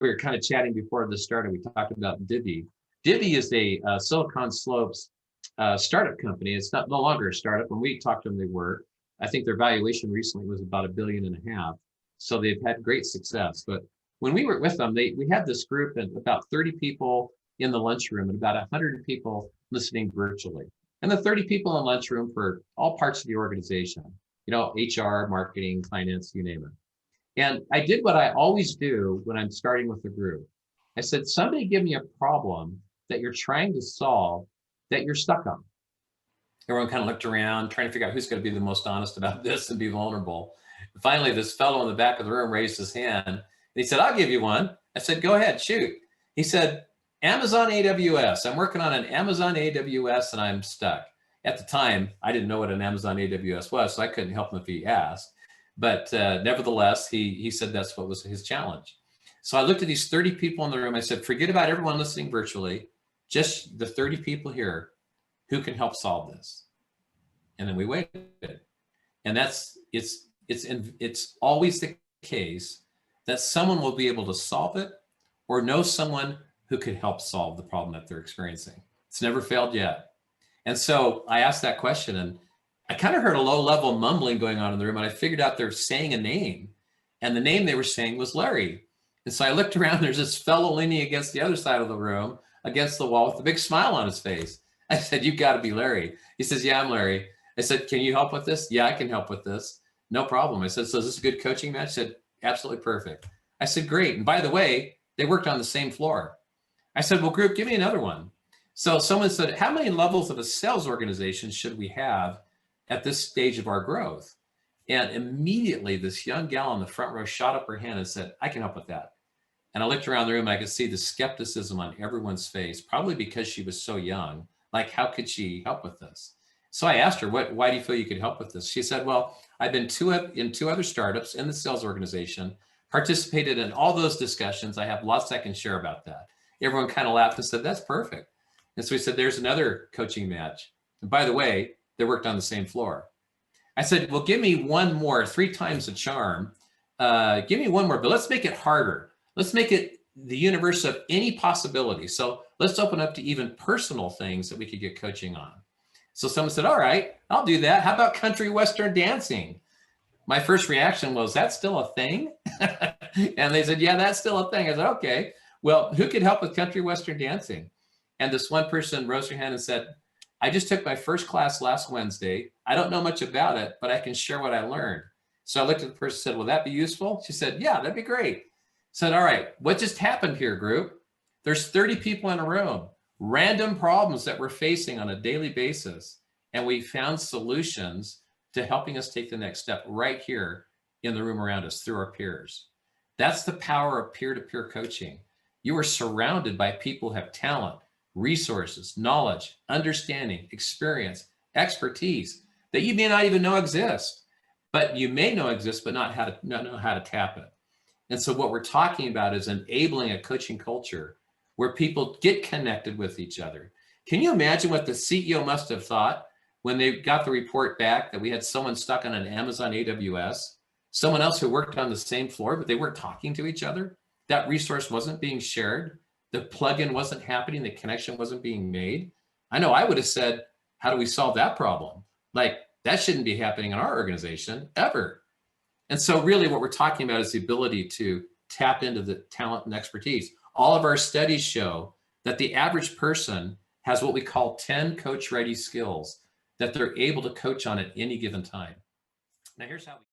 we were kind of chatting before this started. We talked about Divvy. Divvy is a Silicon Slopes startup company. It's no longer a startup. When we talked to them, they were. I think their valuation recently was about $1.5 billion. So they've had great success. But when we were with them, we had this group of about 30 people in the lunchroom and about 100 people listening virtually. And the 30 people in the lunchroom for all parts of the organization, HR, marketing, finance, you name it. And I did what I always do when I'm starting with a group. I said, somebody give me a problem that you're trying to solve that you're stuck on. Everyone kind of looked around, trying to figure out who's going to be the most honest about this and be vulnerable. And finally, this fellow in the back of the room raised his hand. And he said, I'll give you one. I said, go ahead, shoot. He said, Amazon AWS. I'm working on an Amazon AWS and I'm stuck. At the time, I didn't know what an Amazon AWS was, so I couldn't help him if he asked. But nevertheless, he said that's what was his challenge. So I looked at these 30 people in the room. I said, forget about everyone listening virtually, just the 30 people here who can help solve this. And then we waited. And it's always the case that someone will be able to solve it or know someone who could help solve the problem that they're experiencing. It's never failed yet. And so I asked that question, and I kind of heard a low-level mumbling going on in the room, and I figured out they're saying a name, and the name they were saying was Larry. And so I looked around, there's this fellow leaning against the other side of the room, against the wall with a big smile on his face. I said, you got to be Larry. He says, yeah, I'm Larry. I said, can you help with this? Yeah, I can help with this. No problem. I said, so is this a good coaching match? He said, absolutely perfect. I said, great. And by the way, they worked on the same floor. I said, well, group, give me another one. So someone said, how many levels of a sales organization should we have at this stage of our growth? And immediately this young gal in the front row shot up her hand and said, I can help with that. And I looked around the room and I could see the skepticism on everyone's face, probably because she was so young. Like, how could she help with this? So I asked her, why do you feel you could help with this? She said, well, I've been in two other startups in the sales organization, participated in all those discussions. I have lots I can share about that. Everyone kind of laughed and said, that's perfect. And so we said, there's another coaching match. And by the way, they worked on the same floor. I said, well, give me one more, 3 times the charm. Give me one more, but let's make it harder. Let's make it the universe of any possibility. So let's open up to even personal things that we could get coaching on. So someone said, all right, I'll do that. How about country western dancing? My first reaction was, that's still a thing? And they said, yeah, that's still a thing. I said, okay, well, who could help with country western dancing? And this one person raised her hand and said, I just took my first class last Wednesday. I don't know much about it, but I can share what I learned. So I looked at the person and said, will that be useful? She said, yeah, that'd be great. I said, all right, what just happened here, group? There's 30 people in a room, random problems that we're facing on a daily basis. And we found solutions to helping us take the next step right here in the room around us through our peers. That's the power of peer-to-peer coaching. You are surrounded by people who have talent, resources, knowledge, understanding, experience, expertise that you may not even know exist, but you may know exist, but not know how to tap it. And so what we're talking about is enabling a coaching culture where people get connected with each other. Can you imagine what the CEO must have thought when they got the report back that we had someone stuck on an Amazon AWS, someone else who worked on the same floor, but they weren't talking to each other? That resource wasn't being shared. The plugin wasn't happening. The connection wasn't being made. I know I would have said, how do we solve that problem? Like, that shouldn't be happening in our organization ever. And so really what we're talking about is the ability to tap into the talent and expertise. All of our studies show that the average person has what we call 10 coach-ready skills that they're able to coach on at any given time. Now here's how we